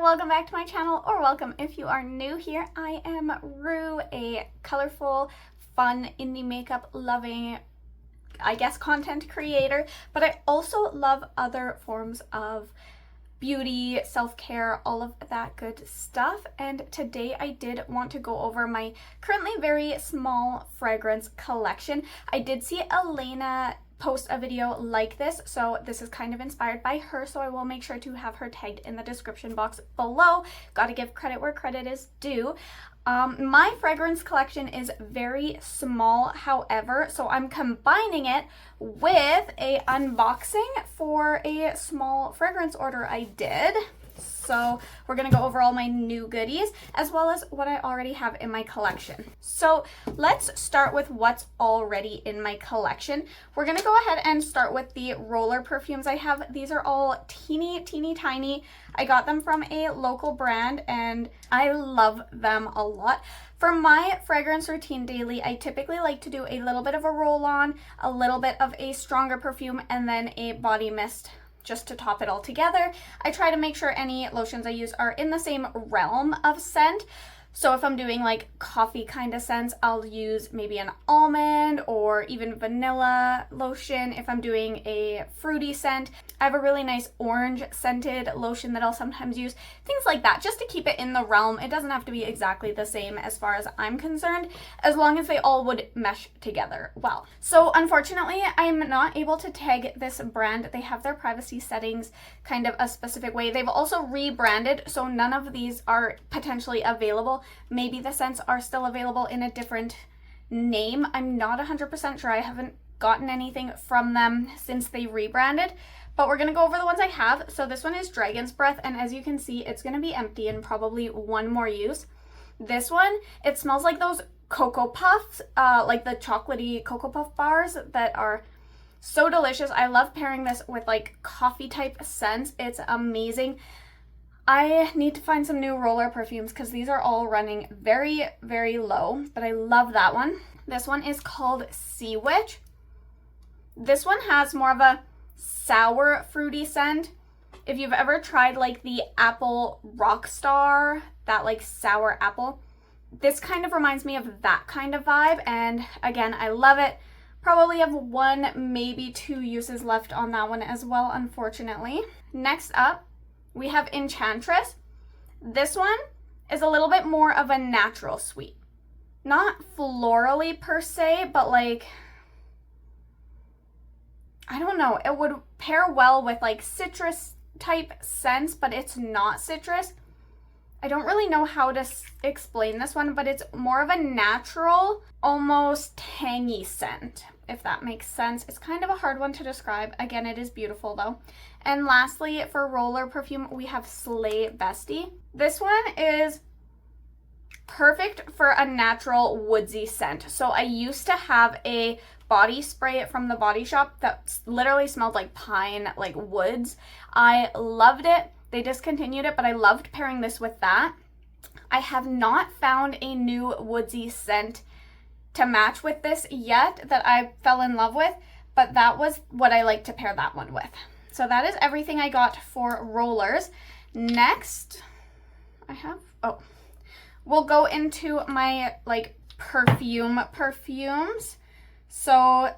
welcome back to my channel, or welcome if you are new here. I am Rue, a colorful, fun, indie makeup loving, I guess, content creator, but I also love other forms of beauty, self-care, all of that good stuff. And today I did want to go over my currently very small fragrance collection. I did see Elena post a video like this, so this is kind of inspired by her, so I will make sure to have her tagged in the description box below. Gotta give credit where credit is due. My fragrance collection is very small, however, so I'm combining it with a unboxing for a small fragrance order I did. So we're gonna go over all my new goodies as well as what I already have in my collection. So let's start with what's already in my collection. We're gonna go ahead and start with the roller perfumes I have. These are all teeny tiny. I got them from a local brand and I love them a lot. For my fragrance routine daily, I typically like to do a little bit of a roll-on, a little bit of a stronger perfume, and then a body mist just to top it all together. I try to make sure any lotions I use are in the same realm of scent. So if I'm doing like coffee kind of scents, I'll use maybe an almond or even vanilla lotion. If I'm doing a fruity scent, I have a really nice orange scented lotion that I'll sometimes use. Things like that, just to keep it in the realm. It doesn't have to be exactly the same as far as I'm concerned, as long as they all would mesh together well. So unfortunately, I'm not able to tag this brand. They have their privacy settings kind of a specific way. They've also rebranded, so none of these are potentially available. Maybe the scents are still available in a different name. I'm not 100% sure. I haven't gotten anything from them since they rebranded, but we're going to go over the ones I have. So this one is Dragon's Breath, and as you can see, it's going to be empty and probably one more use. This one, it smells like those Cocoa Puffs, like the chocolatey Cocoa Puff bars that are so delicious. I love pairing this with like coffee type scents. It's amazing. I need to find some new roller perfumes because these are all running very low, but I love that one. This one is called Sea Witch. This one has more of a sour fruity scent. If you've ever tried like the apple Rockstar, that like sour apple, this kind of reminds me of that kind of vibe. And again, I love it. Probably have one, maybe two uses left on that one as well, unfortunately. Next up, we have Enchantress. This one is a little bit more of a natural sweet. Not florally per se, but like, I don't know, it would pair well with like citrus type scents, but it's not citrus. I don't really know how to explain this one, but it's more of a natural, almost tangy scent, if that makes sense. It's kind of a hard one to describe. Again, it is beautiful though. And lastly, for roller perfume, we have Slay Bestie. This one is perfect for a natural woodsy scent. So I used to have a body spray from the Body Shop that literally smelled like pine, like woods. I loved it. They discontinued it, but I loved pairing this with that. I have not found a new woodsy scent to match with this yet that I fell in love with, but that was what I like to pair that one with. So that is everything I got for rollers. Next, we'll go into my like perfumes. So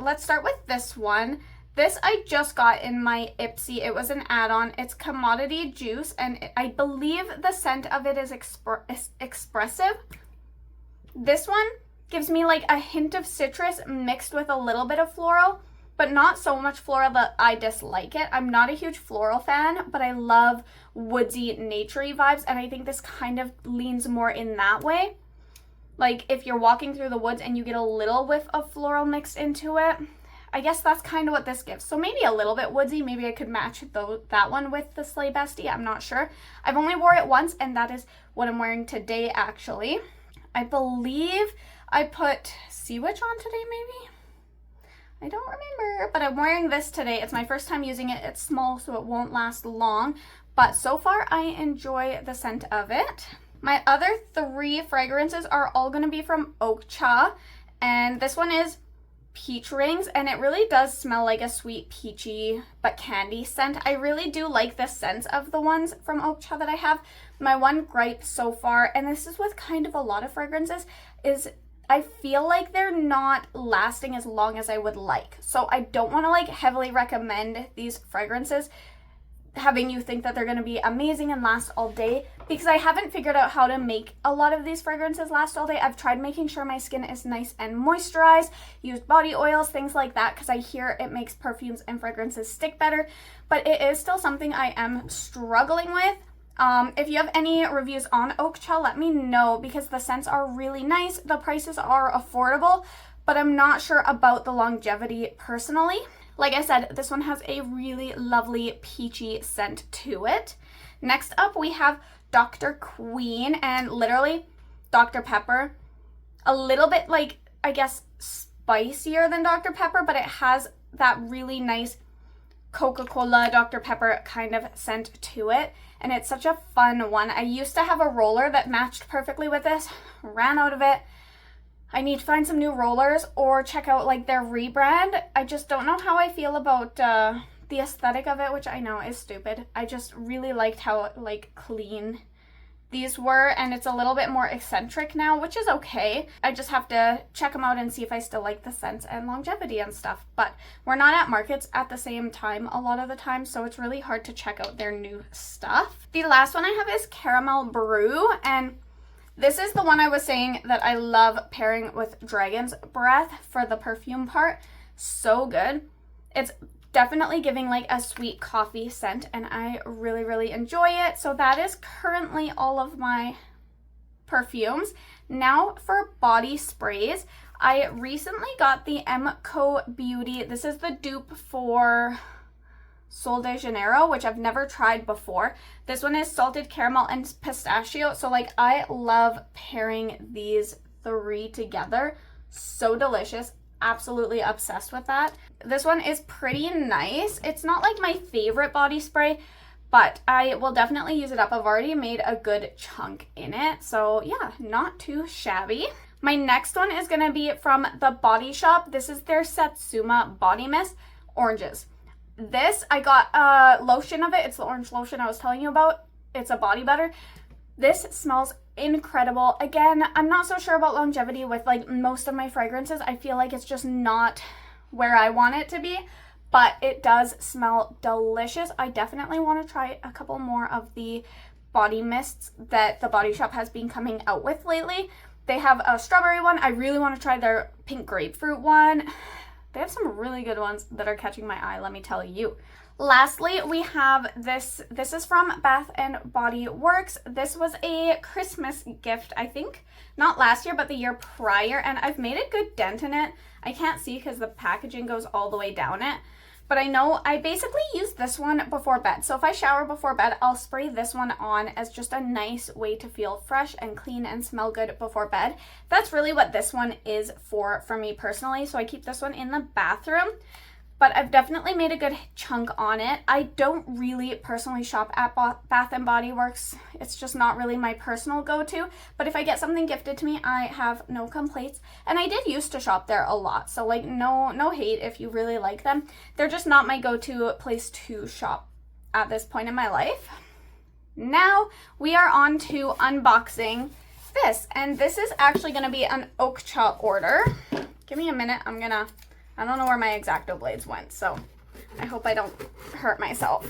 let's start with this one. This I just got in my Ipsy. It was an add-on. It's Commodity Juice, and I believe the scent of it is expressive. This one gives me like a hint of citrus mixed with a little bit of floral, but not so much floral that I dislike it. I'm not a huge floral fan, but I love woodsy, naturey vibes, and I think this kind of leans more in that way. Like if you're walking through the woods and you get a little whiff of floral mixed into it, I guess that's kind of what this gives. So maybe a little bit woodsy. Maybe I could match that one with the Slay Bestie. I'm not sure. I've only wore it once, and that is what I'm wearing today, actually. I believe I put Sea Witch on today, maybe? I don't remember, but I'm wearing this today. It's my first time using it. It's small, so it won't last long, but so far I enjoy the scent of it. My other three fragrances are all going to be from Oak Cha, and this one is peach rings, and it really does smell like a sweet peachy but candy scent. I really do like the scents of the ones from Oakcha that I have. My one gripe so far, and this is with kind of a lot of fragrances, is I feel like they're not lasting as long as I would like. So I don't want to like heavily recommend these fragrances, having you think that they're going to be amazing and last all day, because I haven't figured out how to make a lot of these fragrances last all day. I've tried making sure my skin is nice and moisturized, used body oils, things like that, because I hear it makes perfumes and fragrances stick better, but it is still something I am struggling with. If you have any reviews on Oakcha, let me know, because the scents are really nice, the prices are affordable, but I'm not sure about the longevity personally. Like I said, this one has a really lovely peachy scent to it. Next up, we have Dr. Queen, and literally Dr. Pepper. A little bit like, I guess, spicier than Dr. Pepper, but it has that really nice Coca-Cola Dr. Pepper kind of scent to it. And it's such a fun one. I used to have a roller that matched perfectly with this, ran out of it. I need to find some new rollers or check out like their rebrand. I just don't know how I feel about the aesthetic of it, which I know is stupid. I just really liked how like clean these were, and it's a little bit more eccentric now, which is okay. I just have to check them out and see if I still like the scents and longevity and stuff. But we're not at markets at the same time a lot of the time, so it's really hard to check out their new stuff. The last one I have is Caramel Brew, and this is the one I was saying that I love pairing with Dragon's Breath for the perfume part. So good. It's definitely giving like a sweet coffee scent, and I really, really enjoy it. So that is currently all of my perfumes. Now for body sprays, I recently got the MCO Beauty. This is the dupe for Sol de Janeiro, which I've never tried before. This one is salted caramel and pistachio. So like I love pairing these three together. So delicious. Absolutely obsessed with that. This one is pretty nice. It's not like my favorite body spray, but I will definitely use it up. I've already made a good chunk in it. So yeah, not too shabby. My next one is going to be from The Body Shop. This is their Satsuma Body Mist Oranges. This, I got a lotion of it. It's the orange lotion I was telling you about. It's a body butter. This smells incredible. Again, I'm not so sure about longevity with like most of my fragrances. I feel like it's just not where I want it to be, but it does smell delicious. I definitely want to try a couple more of the body mists that The Body Shop has been coming out with lately. They have a strawberry one. I really want to try their pink grapefruit one. They have some really good ones that are catching my eye, let me tell you. Lastly, we have this. This is from Bath and Body Works. This was a Christmas gift, I think. Not last year, but the year prior, and I've made a good dent in it. I can't see because the packaging goes all the way down it. But I know I basically use this one before bed. So if I shower before bed, I'll spray this one on as just a nice way to feel fresh and clean and smell good before bed. That's really what this one is for me personally. So I keep this one in the bathroom. But I've definitely made a good chunk on it. I don't really personally shop at Bath and Body Works. It's just not really my personal go-to. But if I get something gifted to me, I have no complaints. And I did used to shop there a lot. So like no hate if you really like them. They're just not my go-to place to shop at this point in my life. Now we are on to unboxing this. And this is actually going to be an Oakcha order. Give me a minute. I don't know where my X-Acto blades went, so I hope I don't hurt myself.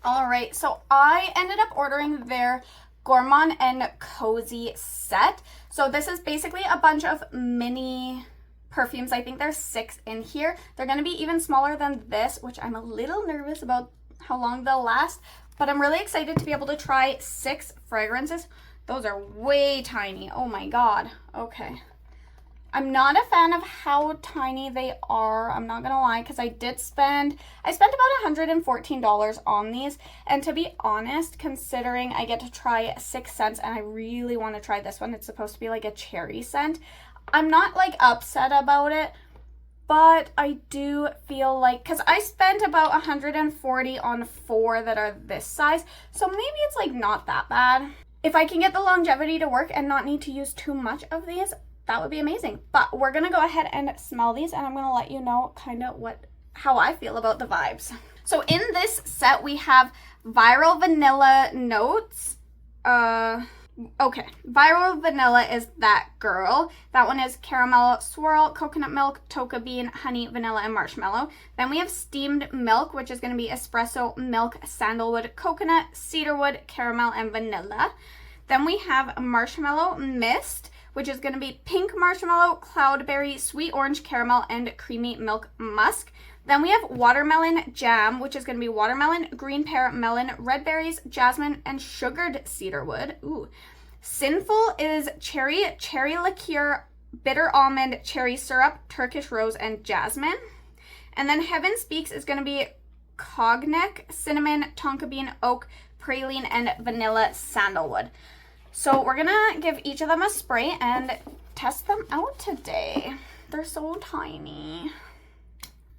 All right, so I ended up ordering their Gourmand and Cozy set. So this is basically a bunch of mini perfumes. I think there's 6 in here. They're going to be even smaller than this, which I'm a little nervous about how long they'll last. But I'm really excited to be able to try 6 fragrances. Those are way tiny. Oh my god. Okay. I'm not a fan of how tiny they are. I'm not gonna lie, because I spent about $114 on these. And to be honest, considering I get to try 6 scents, and I really want to try this one. It's supposed to be like a cherry scent. I'm not like upset about it. but I do feel like, because I spent about 140 on 4 that are this size, so maybe it's like not that bad. If I can get the longevity to work and not need to use too much of these, that would be amazing. But we're gonna go ahead and smell these, and I'm gonna let you know kind of how I feel about the vibes. So in this set, we have Viral Vanilla notes. Okay, Viral Vanilla is that girl. That one is caramel swirl, coconut milk, toka bean, honey, vanilla, and marshmallow. Then we have steamed milk, which is going to be espresso, milk, sandalwood, coconut, cedarwood, caramel, and vanilla. Then we have marshmallow mist, which is going to be pink marshmallow, cloudberry, sweet orange caramel, and creamy milk musk. Then we have watermelon jam, which is going to be watermelon, green pear, melon, red berries, jasmine, and sugared cedarwood. Ooh. Sinful is cherry liqueur, bitter almond, cherry syrup, Turkish rose, and jasmine. And then Heaven Speaks is going to be cognac, cinnamon, tonka bean, oak, praline, and vanilla sandalwood. So we're going to give each of them a spray and test them out today. They're so tiny.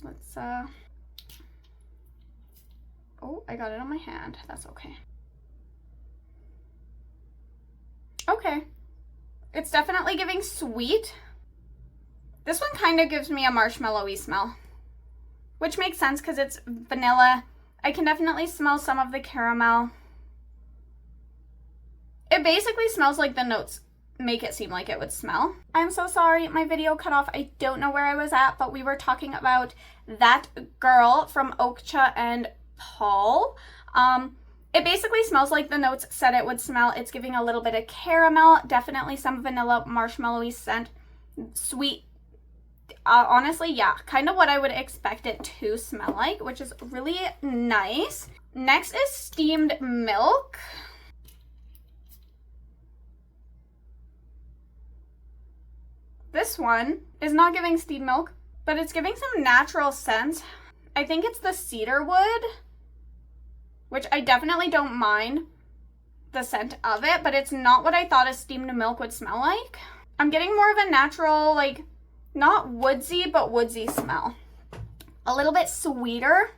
Let's, oh, I got it on my hand. That's okay. Okay. It's definitely giving sweet. This one kind of gives me a marshmallowy smell, which makes sense because it's vanilla. I can definitely smell some of the caramel. It basically smells like the notes make it seem like it would smell. I'm so sorry, my video cut off. I don't know where I was at, but we were talking about That Girl from Okcha and Paul. It basically smells like the notes said it would smell. It's giving a little bit of caramel, definitely some vanilla, marshmallowy scent, sweet. Honestly, yeah, kind of what I would expect it to smell like, which is really nice. Next is steamed milk. This one is not giving steamed milk, but it's giving some natural scent. I think it's the cedarwood, which I definitely don't mind the scent of it, but it's not what I thought a steamed milk would smell like. I'm getting more of a natural, like, not woodsy, but woodsy smell. A little bit sweeter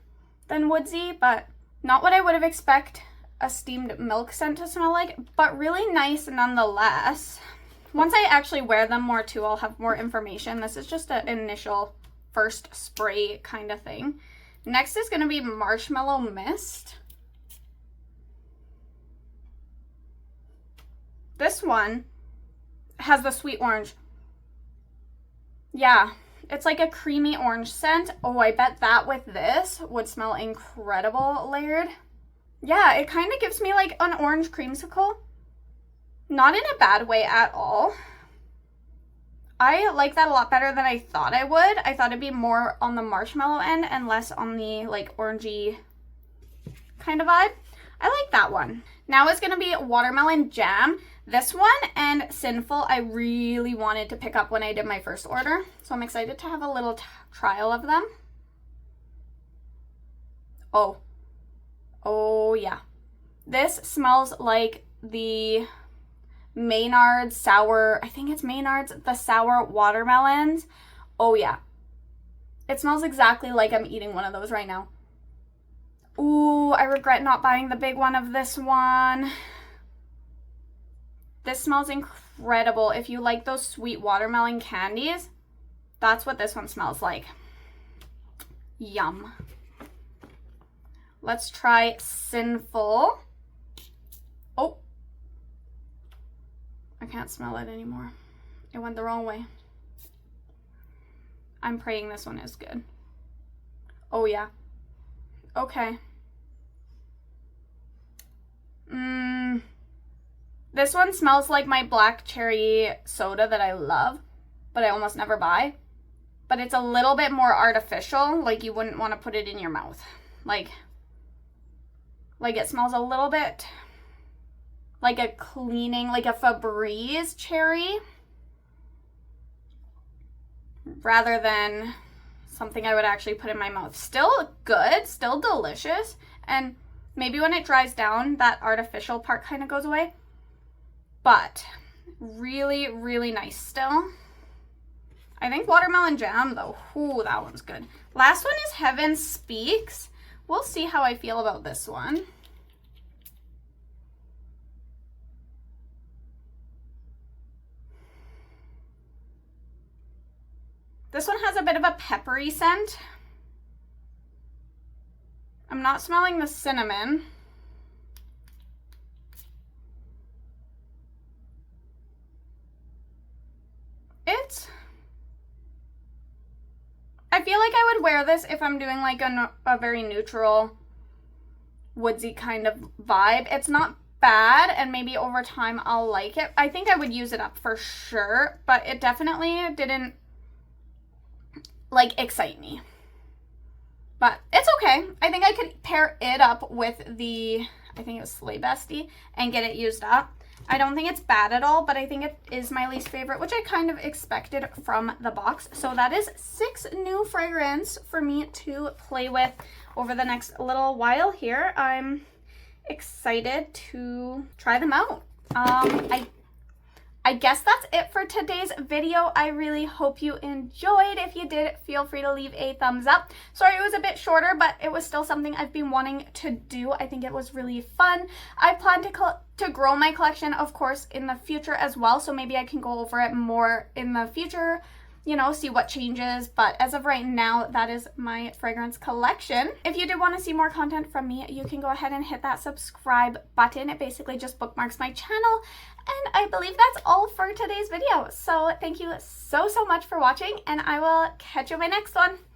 than woodsy, but not what I would have expected a steamed milk scent to smell like, but really nice nonetheless. Once I actually wear them more too, I'll have more information. This is just an initial first spray kind of thing. Next is going to be Marshmallow Mist. This one has the sweet orange. Yeah, it's like a creamy orange scent. Oh, I bet that with this would smell incredible layered. Yeah, it kind of gives me like an orange creamsicle. Not in a bad way at all. I like that a lot better than I thought I would. I thought it'd be more on the marshmallow end and less on the like orangey kind of vibe. I like that one. Now it's going to be watermelon jam. This one and Sinful I really wanted to pick up when I did my first order. So I'm excited to have a little trial of them. Oh yeah. This smells like the Maynard's sour, I think it's Maynard's, the sour watermelons. Oh yeah. It smells exactly like I'm eating one of those right now. Ooh, I regret not buying the big one of this one. This smells incredible. If you like those sweet watermelon candies, that's what this one smells like. Yum. Let's try Sinful. Oh. I can't smell it anymore. It went the wrong way. I'm praying this one is good. Oh yeah. Okay. This one smells like my black cherry soda that I love, but I almost never buy. But it's a little bit more artificial, like you wouldn't want to put it in your mouth. Like it smells a little bit like a cleaning, like a Febreze cherry, rather than something I would actually put in my mouth. Still good, still delicious, and maybe when it dries down, that artificial part kind of goes away, but really, really nice still. I think Watermelon Jam, though. Ooh, that one's good. Last one is Heaven Speaks. We'll see how I feel about this one. This one has a bit of a peppery scent. I'm not smelling the cinnamon. I feel like I would wear this if I'm doing like a very neutral, woodsy kind of vibe. It's not bad, and maybe over time I'll like it. I think I would use it up for sure, but it definitely didn't like excite me. But it's okay. I think I could pair it up with the, I think it was Slay Bestie, and get it used up. I don't think it's bad at all, but I think it is my least favorite, which I kind of expected from the box. So that is 6 new fragrance for me to play with over the next little while here. I'm excited to try them out. I guess that's it for today's video. I really hope you enjoyed. If you did, feel free to leave a thumbs up. Sorry it was a bit shorter, but it was still something I've been wanting to do. I think it was really fun. I plan to grow my collection, of course, in the future as well. So maybe I can go over it more in the future, you know, see what changes. But as of right now, that is my fragrance collection. If you did want to see more content from me, you can go ahead and hit that subscribe button. It basically just bookmarks my channel. And I believe that's all for today's video. So thank you so much for watching, and I will catch you in my next one.